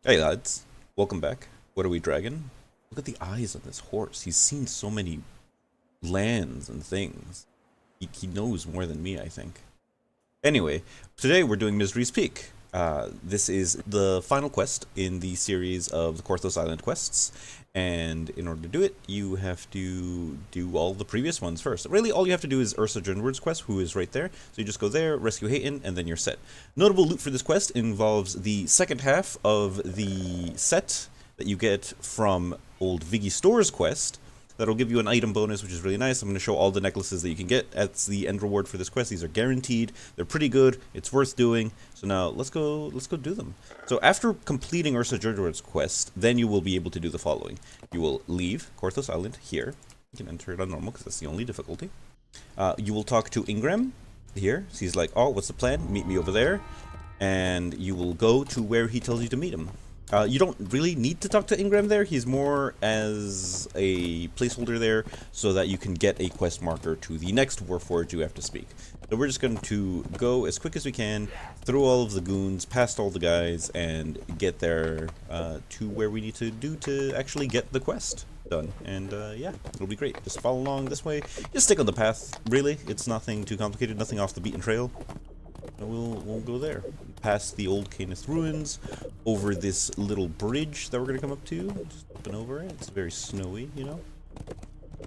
Hey lads, welcome back. What are we dragging? Look at the eyes on this horse. He's seen so many lands and things. He knows more than me, I think. Anyway, today we're doing Misery's Peak. This is the final quest in the series of the Korthos Island quests, and in order to do it, you have to do all the previous ones first. Really, all you have to do is Ursa Jernward's quest, who is right there. So you just go there, rescue Hayton, and then you're set. Notable loot for this quest involves the second half of the set that you get from old Viggy Store's quest. That'll give you an item bonus, which is really nice. I'm going to show all the necklaces that you can get. That's the end reward for this quest. These are guaranteed. They're pretty good. It's worth doing. So now let's go do them. So after completing Ursa Jerdward's quest, then you will be able to do the following. You will leave Korthos Island here. You can enter it on normal because that's the only difficulty. You will talk to Ingram here. So he's like, oh, what's the plan? Meet me over there. And you will go to where he tells you to meet him. You don't really need to talk to Ingram there. He's more as a placeholder there so that you can get a quest marker to the next Warforged you have to speak. So we're just going to go as quick as we can through all of the goons, past all the guys, and get there to where we need to do to actually get the quest done. And yeah, it'll be great. Just follow along this way. Just stick on the path, really. It's nothing too complicated, nothing off the beaten trail. We'll go there, past the old Canis ruins, over this little bridge that we're gonna come up to, just up and over it. It's very snowy, you know,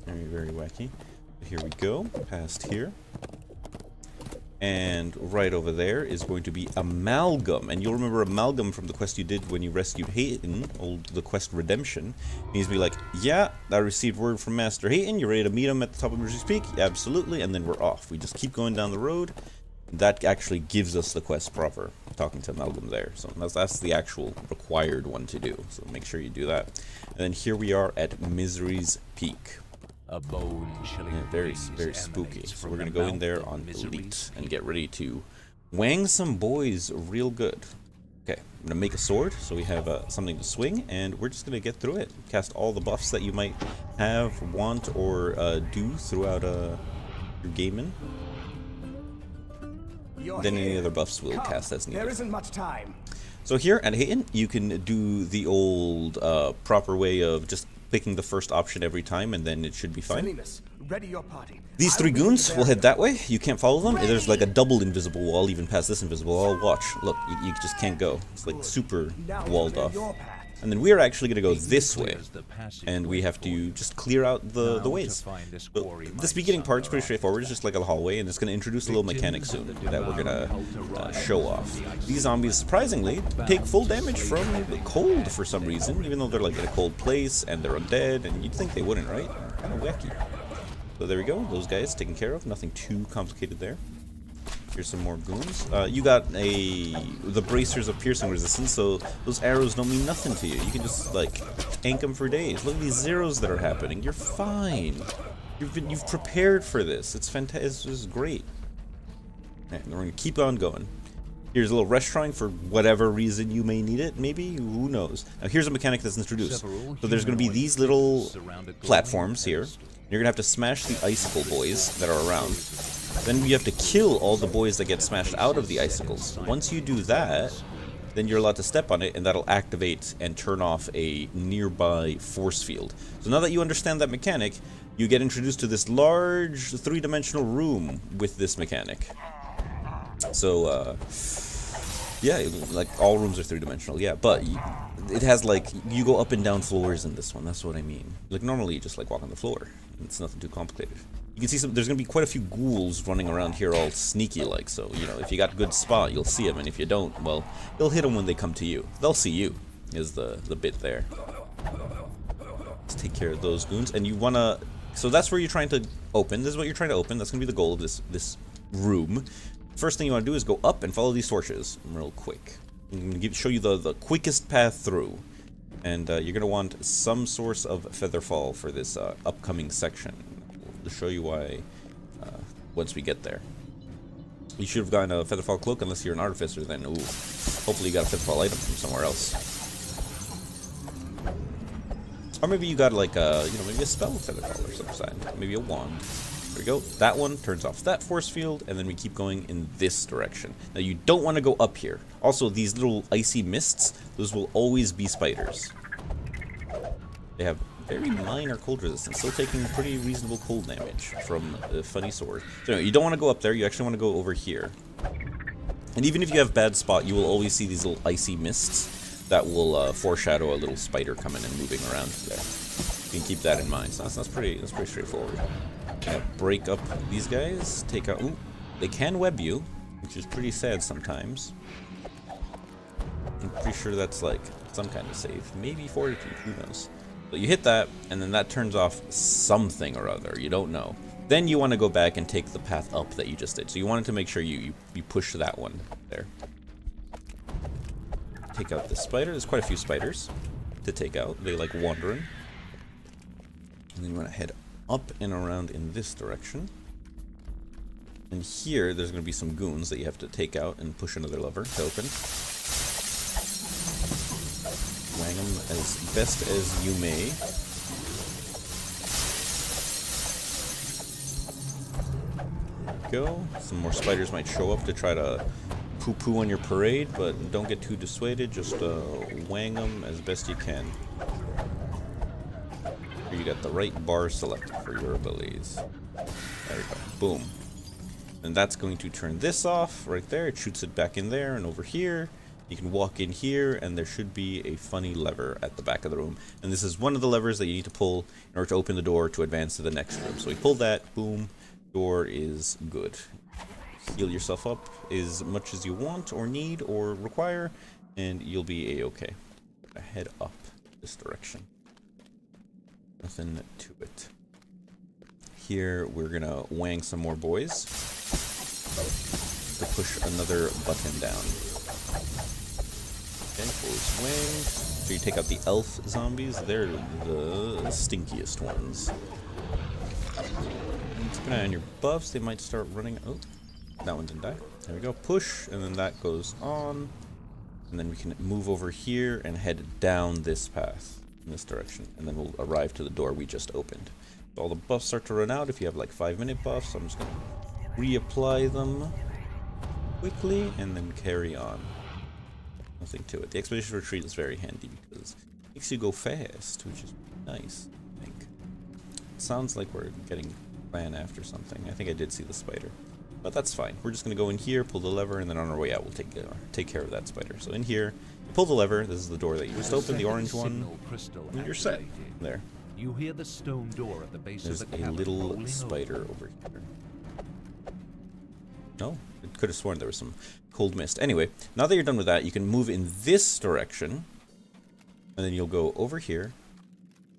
very wacky. But here we go, past here, and right over there is going to be Amalgam, and you'll remember Amalgam from the quest you did when you rescued Hayton, the quest Redemption. He's be like, yeah, I received word from Master Hayton. You ready to meet him at the top of Misery's Peak? Yeah, absolutely. And then we're off. We just keep going down the road. That actually gives us the quest proper, talking to Amalgam there. So that's the actual required one to do. So make sure you do that. And then here we are at Misery's Peak. A bone-chilling very spooky. So we're going to go in there on Elite and get ready to wang some boys real good. Okay, I'm going to make a sword so we have something to swing, and we're just going to get through it. Cast all the buffs that you might have, want, or do throughout your gaming. Then any other buffs will cast as needed. There isn't much time. So here at Hayton, you can do the old proper way of just picking the first option every time, and then it should be fine. Ready your party. These three goons will head that way. You can't follow them. There's like a double invisible wall, even past this invisible wall. Watch. Look, you just can't go. It's like super walled off. And then we are actually going to go this way, and we have to just clear out the ways. So this beginning part is pretty straightforward. It's just like a hallway, and it's going to introduce a little mechanic soon that we're going to show off. These zombies, surprisingly, take full damage from cold for some reason, even though they're like in a cold place, and they're undead, and you'd think they wouldn't, right? Kind of wacky. So there we go. Those guys taken care of. Nothing too complicated there. Here's some more goons. You got the bracers of piercing resistance, so those arrows don't mean nothing to you. You can just like tank them for days. Look at these zeros that are happening. You're fine. You've prepared for this. It's fantastic. This is great. And we're gonna keep on going. Here's a little rest shrine for whatever reason you may need it. Maybe, who knows? Now here's a mechanic that's introduced. So there's gonna be these little platforms here. You're gonna have to smash the icicle boys that are around. Then you have to kill all the boys that get smashed out of the icicles. Once you do that, then you're allowed to step on it, and that'll activate and turn off a nearby force field. So now that you understand that mechanic, you get introduced to this large three-dimensional room with this mechanic. So, yeah, like all rooms are three-dimensional, yeah, but it has like, you go up and down floors in this one, that's what I mean. Like normally you just like walk on the floor, it's nothing too complicated. You can see there's going to be quite a few ghouls running around here all sneaky-like, so, you know, if you got good spot, you'll see them, and if you don't, well, you'll hit them when they come to you. They'll see you, is the bit there. Let's take care of those goons, and you want to... So that's where you're trying to open. This is what you're trying to open. That's going to be the goal of this room. First thing you want to do is go up and follow these torches real quick. I'm going to show you the quickest path through. And you're going to want some source of featherfall for this upcoming section. To show you why once we get there. You should have gotten a featherfall cloak unless you're an artificer, then ooh. Hopefully you got a featherfall item from somewhere else. Or maybe you got like a, you know, maybe a spell featherfall or some side. Maybe a wand. There we go. That one turns off that force field, and then we keep going in this direction. Now you don't want to go up here. Also, these little icy mists, those will always be spiders. They have very minor cold resistance, still taking pretty reasonable cold damage from the funny sword. So anyway, you don't want to go up there, you actually want to go over here. And even if you have bad spot, you will always see these little icy mists that will foreshadow a little spider coming and moving around there. You can keep that in mind. So that's pretty straightforward. Break up these guys, take out... Ooh, they can web you, which is pretty sad sometimes. I'm pretty sure that's like some kind of save. Maybe fortitude, who knows. So you hit that, and then that turns off something or other. You don't know. Then you want to go back and take the path up that you just did. So you wanted to make sure you push that one there. Take out this spider. There's quite a few spiders to take out. They like wandering. And then you want to head up and around in this direction. And here, there's going to be some goons that you have to take out and push another lever to open. Wang them as best as you may. There we go. Some more spiders might show up to try to poo-poo on your parade, but don't get too dissuaded. Just wang them as best you can. You got the right bar selected for your abilities. There we go. Boom. And that's going to turn this off right there. It shoots it back in there and over here. You can walk in here, and there should be a funny lever at the back of the room. And this is one of the levers that you need to pull in order to open the door to advance to the next room. So we pull that, boom, door is good. Heal yourself up as much as you want or need or require, and you'll be a-okay. Head up this direction. Nothing to it. Here we're gonna wang some more boys to push another button down. Okay, boys wang. So you take out the elf zombies. They're the stinkiest ones. And keep an eye on your buffs. They might start running. Oh, that one didn't die. There we go. Push, and then that goes on. And then we can move over here and head down this path. In this direction, and then we'll arrive to the door we just opened. So all the buffs start to run out if you have like 5-minute buffs. So I'm just gonna reapply them quickly and then carry on. Nothing to it. The expedition retreat is very handy because it makes you go fast, which is nice, I think. It sounds like we're getting ran after something. I think I did see the spider, but that's fine. We're just gonna go in here, pull the lever, and then on our way out we'll take care of that spider. So in here, pull the lever. This is the door that you just opened, the orange one. And you're set. There. You hear the stone door at the base There's of the a cavern little rolling spider over here. No, it could have sworn there was some cold mist. Anyway, now that you're done with that, you can move in this direction, and then you'll go over here.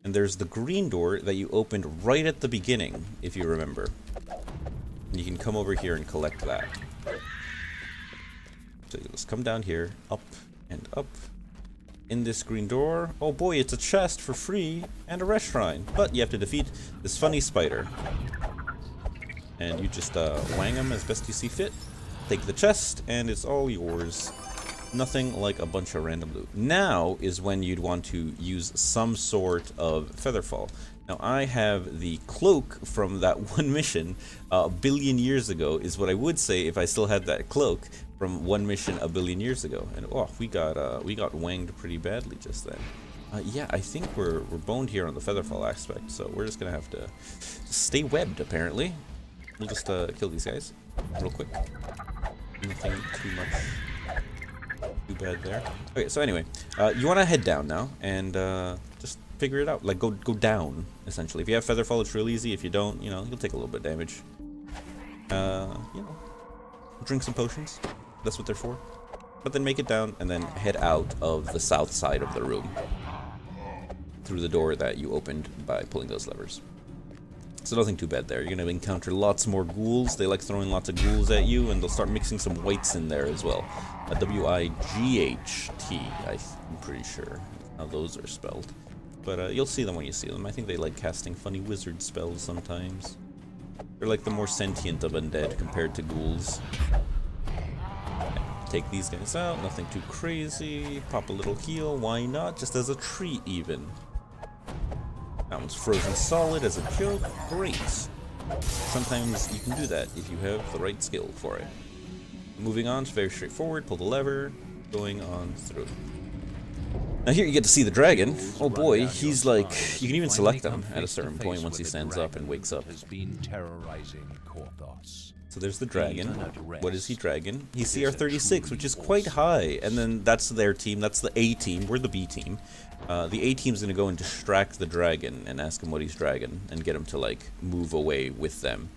And there's the green door that you opened right at the beginning, if you remember. And you can come over here and collect that. So you just come down here, up and up. In this green door, oh boy, it's a chest for free and a rest shrine. But you have to defeat this funny spider. And you just wang him as best you see fit. Take the chest, and it's all yours. Nothing like a bunch of random loot. Now is when you'd want to use some sort of featherfall. Now I have the cloak from that one mission a billion years ago, is what I would say if I still had that cloak from one mission a billion years ago. And oh, we got wanged pretty badly just then. Yeah, I think we're boned here on the featherfall aspect, so we're just gonna have to stay webbed apparently. We'll just kill these guys real quick. Nothing too bad there. Okay, so anyway, you want to head down now and just figure it out. Like go down essentially. If you have featherfall, it's real easy. If you don't, you know, you'll take a little bit of damage. You know, drink some potions. That's what they're for. But then make it down and then head out of the south side of the room through the door that you opened by pulling those levers. So nothing too bad there. You're going to encounter lots more ghouls. They like throwing lots of ghouls at you, and they'll start mixing some whites in there as well. W-I-G-H-T, I'm pretty sure how those are spelled. But you'll see them when you see them. I think they like casting funny wizard spells sometimes. They're like the more sentient of undead compared to ghouls. Take these guys out, nothing too crazy. Pop a little heal, why not? Just as a treat even. That one's frozen solid as a joke. Great. Sometimes you can do that if you have the right skill for it. Moving on, it's very straightforward. Pull the lever, going on through. Now here you get to see the dragon. Oh boy, he's like, you can even select him at a certain point once he stands up and wakes up. So there's the dragon. What is he dragon? He's CR36, which is quite high. And then that's their team, that's the A team, we're the B team. The A team's gonna go and distract the dragon and ask him what he's dragging and get him to like move away with them.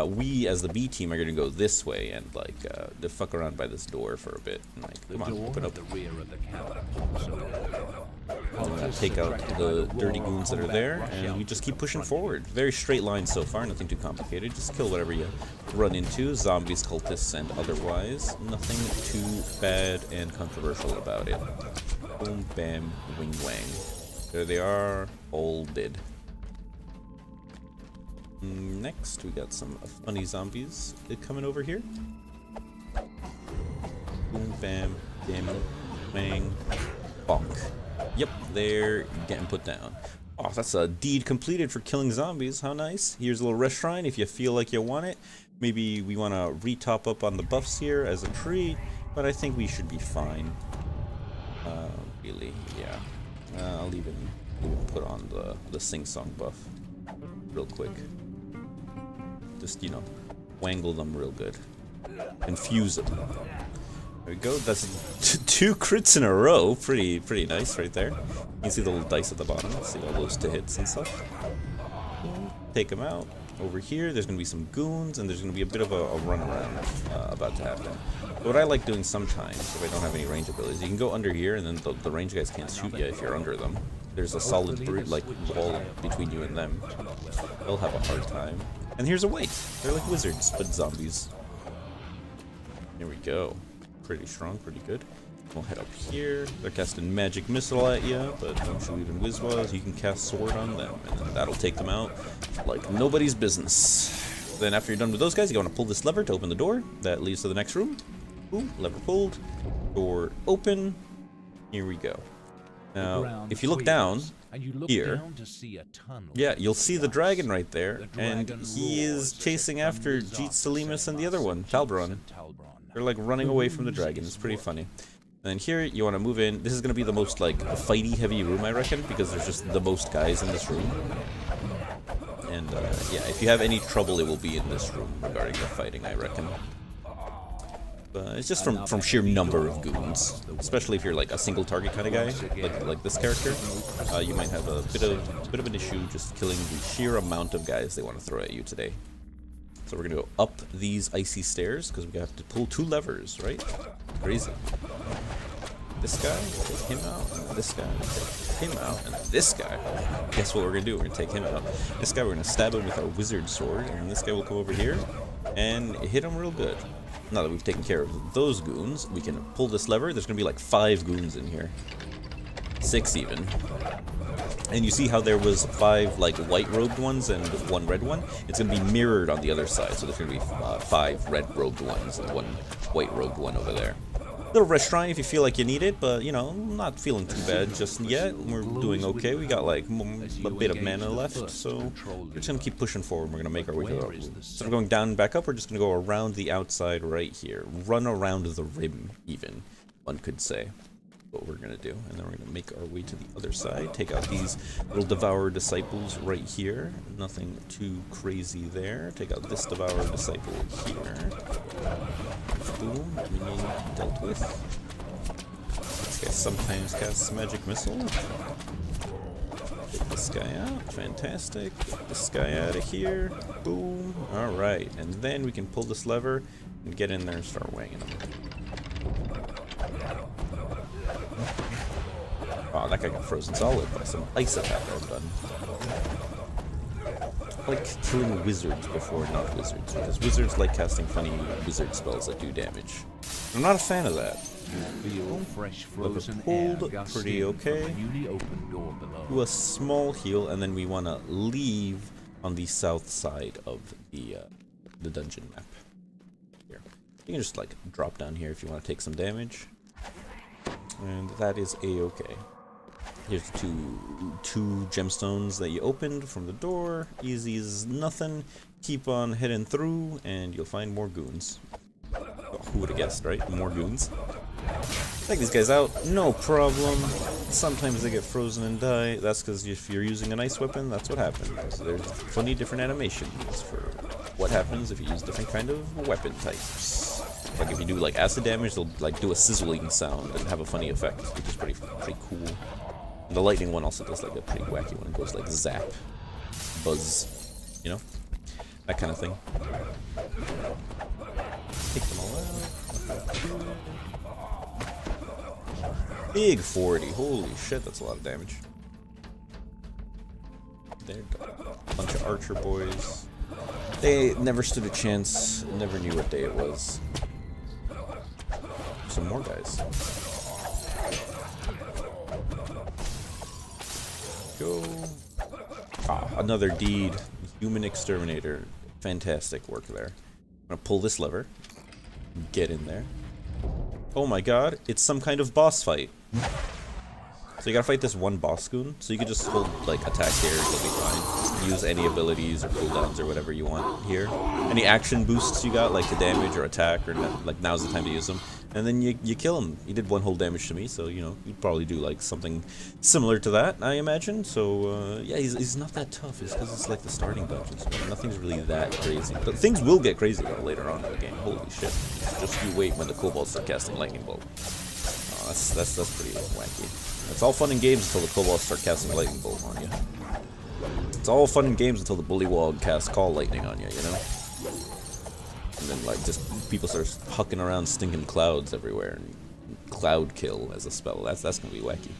We as the B team are gonna go this way and like to fuck around by this door for a bit. And, like, come on, open up. Take out the dirty goons that are there, and we just keep pushing forward. Very straight line so far, nothing too complicated. Just kill whatever you run into, zombies, cultists, and otherwise. Nothing too bad and controversial about it. Boom, bam, wing, wang. There they are, all dead. Next, we got some funny zombies coming over here. Boom, bam, bam, bang, bonk. Yep, they're getting put down. Oh, that's a deed completed for killing zombies. How nice. Here's a little restaurant if you feel like you want it. Maybe we want to re-top up on the buffs here as a treat, but I think we should be fine. Really, yeah. I'll even put on the sing-song buff real quick. Just, you know, wangle them real good. Confuse them. There we go. That's 2 crits in a row. Pretty nice right there. You can see the little dice at the bottom. See all those to hits and stuff. Take them out. Over here, there's going to be some goons, and there's going to be a bit of a runaround about to happen. But what I like doing sometimes, if I don't have any range abilities, you can go under here, and then the range guys can't shoot you if you're under them. There's a solid like wall between you and them. They'll have a hard time. And here's a wight. They're like wizards, but zombies. Here we go. Pretty strong, pretty good. We'll head up here. They're casting magic missile at you, but don't shoot even Wizwas. You can cast sword on them, and then that'll take them out like nobody's business. Then after you're done with those guys, you want to pull this lever to open the door. That leads to the next room. Boom, lever pulled. Door open. Here we go. Now, if you look down here, yeah, you'll see the dragon right there, and he is chasing after Jeet Salimus and the other one, Talbron. They're like running away from the dragon. It's pretty funny. And here you want to move in. This is going to be the most like fighty heavy room, I reckon, because there's just the most guys in this room. And yeah, if you have any trouble, it will be in this room regarding the fighting, I reckon. But it's just from sheer number of goons, especially if you're like a single target kind of guy, like this character. You might have a bit of an issue just killing the sheer amount of guys they want to throw at you today. So we're gonna go up these icy stairs because we have to pull 2 levers, right? Crazy. This guy, take him out, and this guy, take him out, and this guy. Guess what we're gonna do? We're gonna take him out. This guy, we're gonna stab him with our wizard sword, and this guy will come over here and hit him real good. Now that we've taken care of those goons, we can pull this lever. There's gonna be like 5 goons in here. 6 even. And you see how there was 5 like white-robed ones and 1 red one? It's going to be mirrored on the other side, so there's going to be 5 red-robed ones and 1 white-robed one over there. Little restaurant if you feel like you need it, but you know, not feeling too bad just yet. We're doing okay. We got like a bit of mana left, so we're just going to keep pushing forward. We're going to make our way to the Instead of going down and back up, we're just going to go around the outside right here. Run around the rim, even, one could say. What we're gonna do, and then we're gonna make our way to the other side, take out these little devourer disciples right here. Nothing too crazy there. Take out this devourer disciple here. Boom, minion dealt with. This guy sometimes casts magic missile. Take this guy out, fantastic. Get this guy out of here. Boom. Alright, and then we can pull this lever and get in there and start wanging them. Oh, that guy got frozen solid by some ice attack I've done. I like killing wizards before not wizards, because wizards like casting funny wizard spells that do damage. I'm not a fan of that. Lever pulled, pretty okay. Do a small heal, and then we want to leave on the south side of the dungeon map. Here, you can just like drop down here if you want to take some damage. And that is a-okay. Here's two gemstones that you opened from the door. Easy as nothing. Keep on heading through, and you'll find more goons. Oh, who would have guessed, right? More goons. Take these guys out, no problem. Sometimes they get frozen and die. That's because if you're using an ice weapon, that's what happens. There's funny different animations for what happens if you use different kind of weapon types. Like if you do like acid damage, they'll like do a sizzling sound and have a funny effect, which is pretty cool. And the lightning one also does like a pretty wacky one. It goes like zap, buzz, you know, that kind of thing. Take them all out. Big 40. Holy shit, that's a lot of damage. There you go. Bunch of archer boys. They never stood a chance. Never knew what day it was. Some more guys. Go. Ah, another deed. Human exterminator. Fantastic work there. I'm gonna pull this lever. Get in there. Oh my god, it's some kind of boss fight. So you gotta fight this one boss goon, so you can just hold, like, attack here, you'll be fine. Use any abilities or cooldowns or whatever you want here. Any action boosts you got, like to damage or attack, or like now's the time to use them. And then you kill him. He did one whole damage to me, so, you know, you'd probably do, like, something similar to that, I imagine. So, yeah, he's not that tough. It's because it's, like, the starting dungeons. Nothing's really that crazy. But things will get crazy, though, later on in the game. Holy shit. Just you wait when the kobolds start casting lightning bolt. Oh, that's pretty wacky. It's all fun and games until the kobolds start casting lightning bolt on you. It's all fun and games until the bullywog casts call lightning on you, you know? And then, like, just people start hucking around stinking clouds everywhere, and cloud kill as a spell. That's gonna be wacky.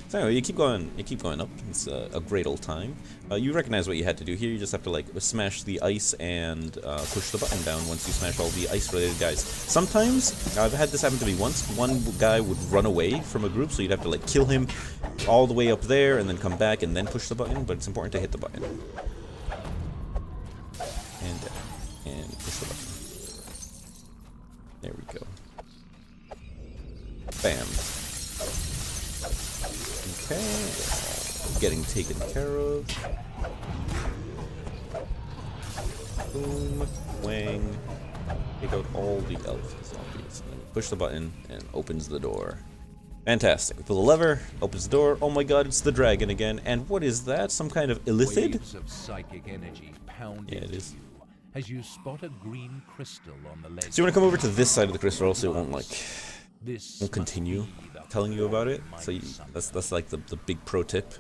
So anyway, you keep going up. It's a great old time. You recognize what you had to do here. You just have to like smash the ice and push the button down once you smash all the ice-related guys. Sometimes I've had this happen to me once. One guy would run away from a group, so you'd have to like kill him all the way up there and then come back and then push the button. But it's important to hit the button and push the button. There we go. Bam. Okay. Getting taken care of. Boom. Wang. Take out all the elf zombies. And then push the button and opens the door. Fantastic. We pull the lever, opens the door. Oh my god, it's the dragon again. And what is that? Some kind of illithid? Waves of psychic energy pound Yeah, it into is. you as you spot a green crystal on the ledge. So you want to come over to this side of the crystal, else it won't like This won't continue telling you about it. So that's like the big pro tip.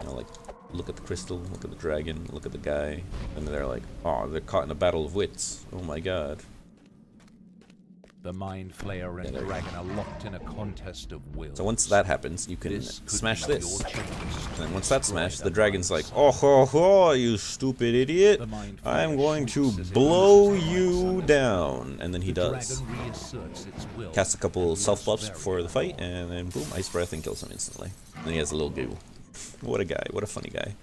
You know, like look at the crystal, look at the dragon, look at the guy, and they're like, oh, they're caught in a battle of wits. Oh my god. The Mind Flayer and Yeah, dragon are locked in a contest of wills. So once that happens, you can This could smash be this. your chance And to then once that's destroy smashed, the the dragon's like, Mind oh ho ho, you stupid idiot. The Mind I'm Flayer going to shoots as it blow loses its you mind. down. And then he The does. dragon reasserts its will Casts a couple and self buffs moves before the very fight, and then boom, ice breath and kills him instantly. And then he has a little giggle. What a guy, what a funny guy.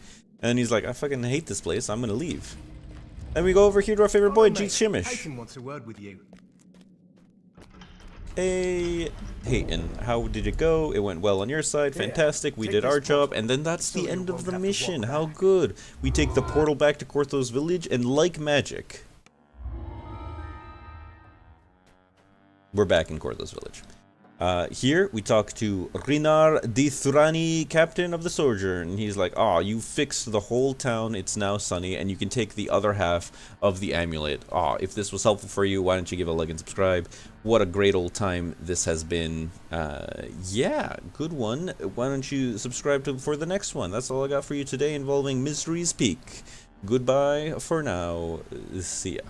And then he's like, I fucking hate this place, I'm gonna leave. Then we go over here to our favorite boy, Jeet Shimmish. Hayton wants a word with you. Hey, Hayton, how did it go? It went well on your side, fantastic, we take did this our job, portal. and then that's So the you end of won't the have to mission. walk How back. good. We take the portal back to Korthos village, and like magic, we're back in Korthos village. Here, we talk to Rinar Dithurani, captain of the Sojourn, and he's like, oh, you fixed the whole town, it's now sunny, and you can take the other half of the amulet. Oh, if this was helpful for you, why don't you give a like and subscribe? What a great old time this has been. Yeah, good one. Why don't you subscribe for the next one? That's all I got for you today involving Misery's Peak. Goodbye for now. See ya.